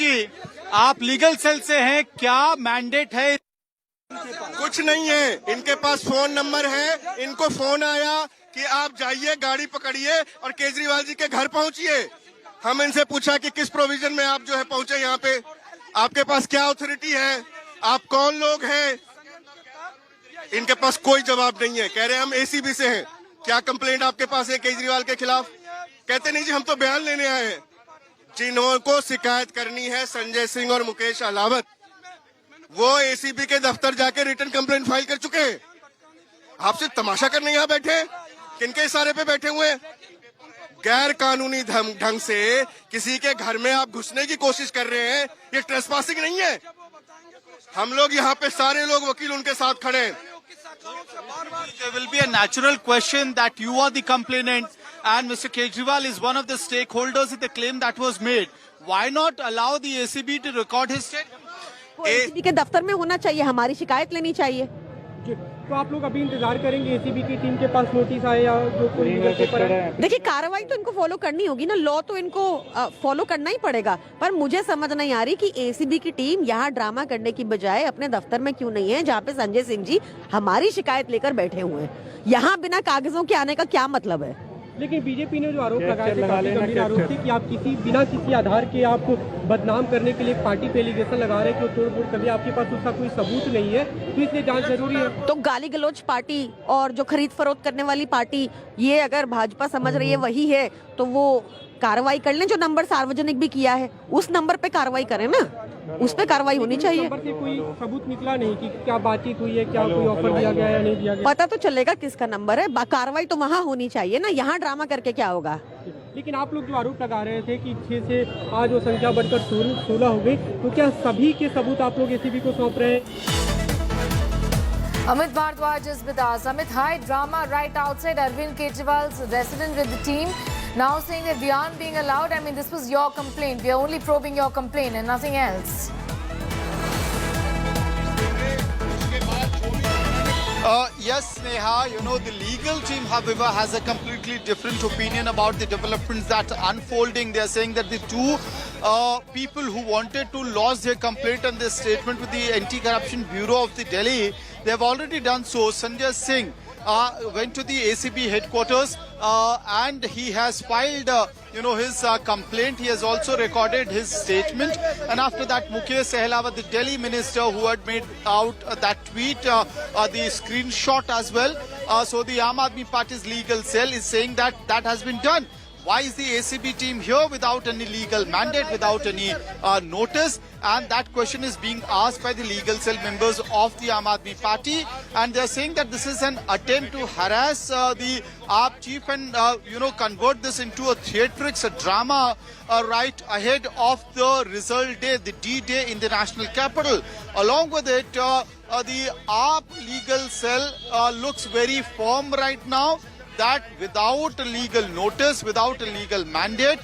जी, आप legal cell से हैं, क्या मैंडेट है? कुछ नहीं है, इनके पास फोन नंबर है, इनको फोन आया कि आप जाइए, गाड़ी पकड़िए और केजरीवाल जी के घर पहुंचिए। हम इनसे पूछा कि किस प्रोविजन में आप जो है पहुंचे यहाँ पे, आपके पास क्या अथॉरिटी है, आप कौन लोग हैं? इनके पास कोई जवाब नहीं है। कह रहे हैं हम एसीबी से हैं। क्या कंप्लेंट आपके पास है केजरीवाल के खिलाफ? कहते नहीं जी, हम तो बयान लेने आए हैं। जिनको शिकायत करनी है संजय सिंह और मुकेश अहलावत, वो एसीबी के दफ्तर जाके रिटर्न कंप्लेंट फाइल कर चुके हैं। आपसे तमाशा करने यहाँ बैठे, किनके इशारे पे बैठे हुए? गैर कानूनी ढंग से किसी के घर में आप घुसने की कोशिश कर रहे हैं, ये ट्रेसपासिंग नहीं है। हम लोग यहाँ पे सारे लोग वकील उनके साथ खड़े हैं। There will be a natural question that you are the complainant and Mr. Kejriwal is one of the stakeholders in the claim that was made. Why not allow the ACB to record his statement? ACB के दफ्तर में होना चाहिए, हमारी शिकायत लेनी चाहिए। तो आप लोग अभी इंतजार करेंगे एसीबी की टीम के पास नोटिस आए या जो कोई लीगल पेपर है? देखिए, कार्रवाई तो इनको फॉलो करनी होगी ना, लॉ तो इनको फॉलो करना ही पड़ेगा। पर मुझे समझ नहीं आ रही कि एसीबी की टीम यहाँ ड्रामा करने की बजाय अपने दफ्तर में क्यों नहीं है, जहाँ पे संजय सिंह जी हमारी शिकायत लेकर बैठे हुए हैं। यहाँ बिना कागजों के आने का क्या मतलब है? लेकिन बीजेपी ने जो आरोप लगाए थे, काफी गंभीर आरोप थे कि आप बिना किसी आधार के आप बदनाम करने के लिए पार्टी पे एलिगेशन लगा रहे हैं कि तोड़-फोड़ कभी आपके पास उसका कोई सबूत नहीं है, तो इसलिए जांच जरूरी है। तो गाली गलौज पार्टी और जो खरीद फरोख्त करने वाली पार्टी, ये अगर भाजपा समझ रही है वही है, तो वो कार्रवाई कर लें। जो नंबर सार्वजनिक भी किया है उस नंबर पे कार्रवाई करें ना, उस पे कार्रवाई होनी चाहिए। नंबर से कोई सबूत निकला नहीं कि क्या बातचीत हुई है, क्या कोई ऑफर दिया गया या नहीं दिया गया? पता तो चलेगा किसका नंबर है, कार्रवाई तो वहाँ होनी चाहिए ना, यहाँ ड्रामा करके क्या होगा? लेकिन आप लोग जो आरोप लगा रहे थे कि 6 से आज वो संख्या बढ़कर 16 हो गई, तो क्या सभी के सबूत आप लोग एसीबी को सौंप रहे हैं? Amit Bhardwaj is with us. Amit, hi. Drama right outside Arvind Kejriwal's residence with the team. Now saying that we aren't being allowed. I mean, this was your complaint. We are only probing your complaint and nothing else. Yes, Neha, you know, the legal team, however, has a completely different opinion about the developments that are unfolding. They are saying that the two people who wanted to lodge their complaint and their statement with the Anti-Corruption Bureau of the Delhi, they have already done so. Sanjay Singh went to the ACB headquarters and he has filed his complaint. He has also recorded his statement, and after that Mukesh Ahlawat, the Delhi minister who had made out that tweet, the screenshot as well. So the Aam Aadmi Party's legal cell is saying that that has been done. Why is the ACB team here without any legal mandate, without any notice? And that question is being asked by the legal cell members of the Aam Aadmi Party, and they're saying that this is an attempt to harass the AAP chief and convert this into a theatrics, a drama right ahead of the result day, the D-Day in the national capital. Along with it, the AAP legal cell looks very firm right now that without a legal notice, without a legal mandate,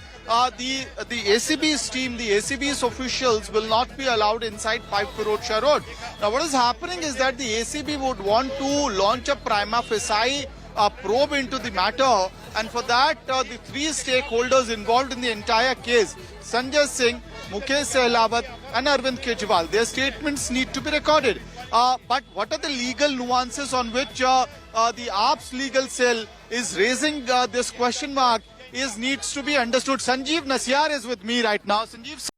the ACB's team, the ACB's officials will not be allowed inside 5 Firoz Road. Now what is happening is that the ACB would want to launch a prima facie probe into the matter, and for that the three stakeholders involved in the entire case, Sanjay Singh, Mukesh Ahlawat and Arvind Kejriwal, their statements need to be recorded. But what are the legal nuances on which the AAP's legal cell is raising this question mark needs to be understood. Sanjeev Nasyar is with me right now. Sanjeev.